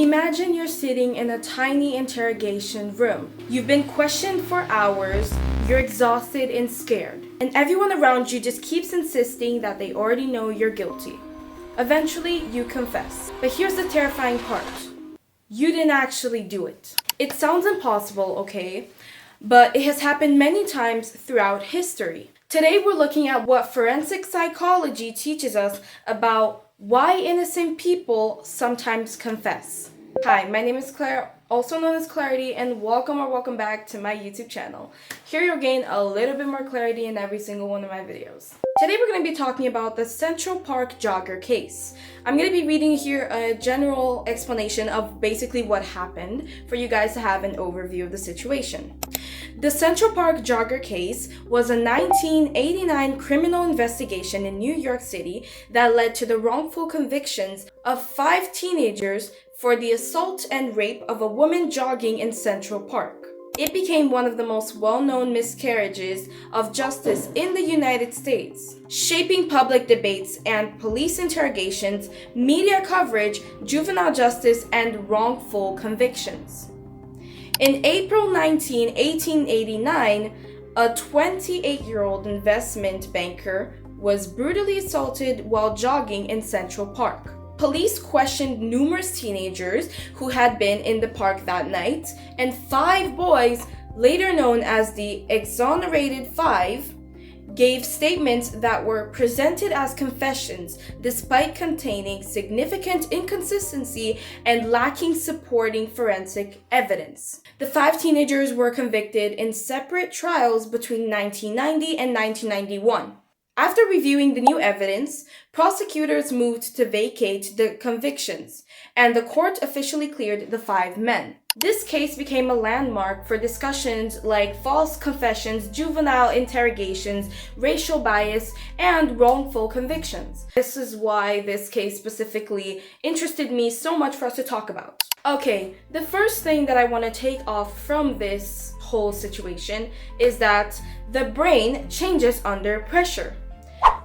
Imagine you're sitting in a tiny interrogation room. You've been questioned for hours, you're exhausted and scared, and everyone around you just keeps insisting that they already know you're guilty. Eventually, you confess. But here's the terrifying part. You didn't actually do it. It sounds impossible, okay? But it has happened many times throughout history. Today, we're looking at what forensic psychology teaches us about why innocent people sometimes confess. Hi, my name is Claire, also known as Clarity, and welcome back to my YouTube channel. Here you'll gain a little bit more clarity in every single one of my videos. Today we're going to be talking about the Central Park jogger case. I'm going to be reading here a general explanation of basically what happened for you guys to have an overview of the situation. The Central Park jogger case was a 1989 criminal investigation in New York City that led to the wrongful convictions of 5 teenagers for the assault and rape of a woman jogging in Central Park. It became one of the most well-known miscarriages of justice in the United States, shaping public debates and police interrogations, media coverage, juvenile justice, and wrongful convictions. In April 19, 1889, a 28-year-old investment banker was brutally assaulted while jogging in Central Park. Police questioned numerous teenagers who had been in the park that night, and 5 boys, later known as the Exonerated 5, gave statements that were presented as confessions despite containing significant inconsistency and lacking supporting forensic evidence. The 5 teenagers were convicted in separate trials between 1990 and 1991. After reviewing the new evidence, prosecutors moved to vacate the convictions, and the court officially cleared the 5 men. This case became a landmark for discussions like false confessions, juvenile interrogations, racial bias, and wrongful convictions. This is why this case specifically interested me so much for us to talk about. Okay, the first thing that I want to take off from this whole situation is that the brain changes under pressure.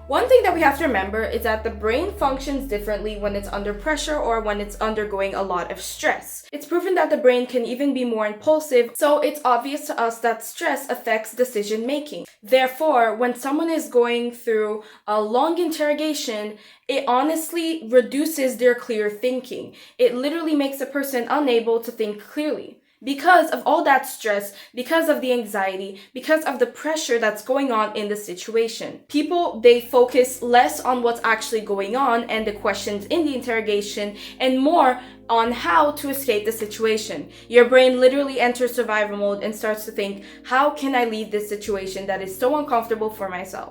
One thing that we have to remember is that the brain functions differently when it's under pressure or when it's undergoing a lot of stress. It's proven that the brain can even be more impulsive, so it's obvious to us that stress affects decision making. Therefore, when someone is going through a long interrogation, it honestly reduces their clear thinking. It literally makes a person unable to think clearly. Because of all that stress, because of the anxiety, because of the pressure that's going on in the situation. People, they focus less on what's actually going on and the questions in the interrogation and more on how to escape the situation. Your brain literally enters survival mode and starts to think, how can I leave this situation that is so uncomfortable for myself?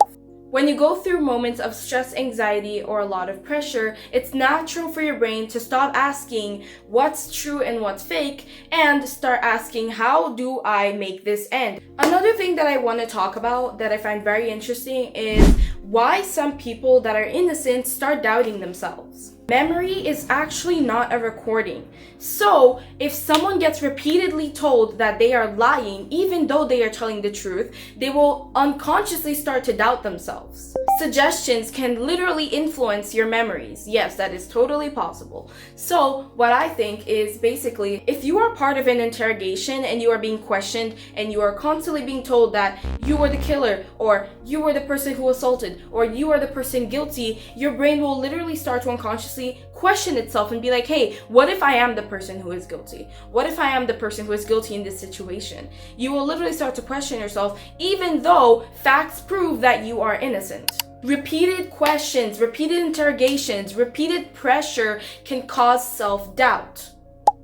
When you go through moments of stress, anxiety, or a lot of pressure, it's natural for your brain to stop asking what's true and what's fake and start asking, how do I make this end? Another thing that I want to talk about that I find very interesting is why some people that are innocent start doubting themselves. Memory is actually not a recording. So, if someone gets repeatedly told that they are lying, even though they are telling the truth, they will unconsciously start to doubt themselves. Suggestions can literally influence your memories. Yes, that is totally possible. So, what I think is basically, if you are part of an interrogation and you are being questioned and you are constantly being told that you were the killer, or you were the person who assaulted, or you are the person guilty, your brain will literally start to unconsciously question itself and be like, hey, what if I am the person who is guilty? What if I am the person who is guilty in this situation? You will literally start to question yourself, even though facts prove that you are innocent. Repeated questions, repeated interrogations, repeated pressure can cause self-doubt.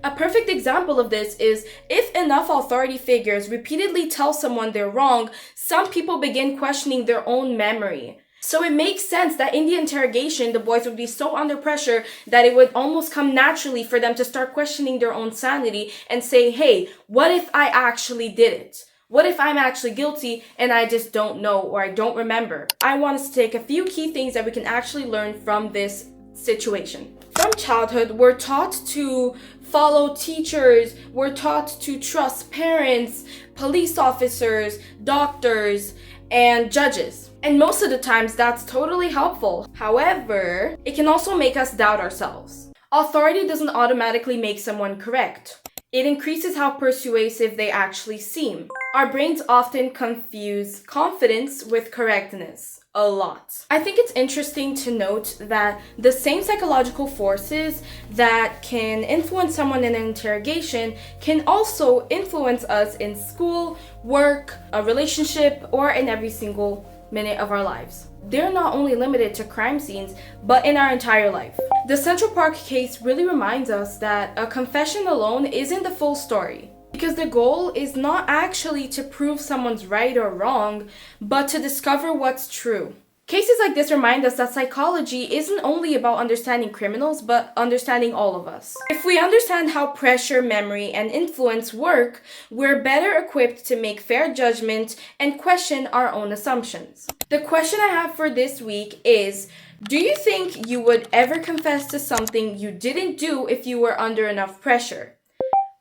A perfect example of this is if enough authority figures repeatedly tell someone they're wrong, some people begin questioning their own memory. So it makes sense that in the interrogation, the boys would be so under pressure that it would almost come naturally for them to start questioning their own sanity and say, hey, what if I actually did it? What if I'm actually guilty and I just don't know or I don't remember? I want us to take a few key things that we can actually learn from this situation. From childhood, we're taught to follow teachers, we're taught to trust parents, police officers, doctors, and judges. And most of the times that's totally helpful. However, it can also make us doubt ourselves. Authority doesn't automatically make someone correct. It increases how persuasive they actually seem. Our brains often confuse confidence with correctness a lot. I think it's interesting to note that the same psychological forces that can influence someone in an interrogation can also influence us in school, work, a relationship, or in every single minute of our lives. They're not only limited to crime scenes, but in our entire life. The Central Park case really reminds us that a confession alone isn't the full story, because the goal is not actually to prove someone's right or wrong, but to discover what's true. Cases like this remind us that psychology isn't only about understanding criminals, but understanding all of us. If we understand how pressure, memory, and influence work, we're better equipped to make fair judgment and question our own assumptions. The question I have for this week is, do you think you would ever confess to something you didn't do if you were under enough pressure?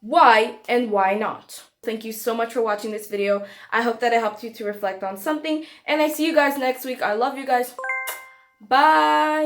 Why and why not? Thank you so much for watching this video. I hope that it helped you to reflect on something, and I see you guys next week. I love you guys. Bye.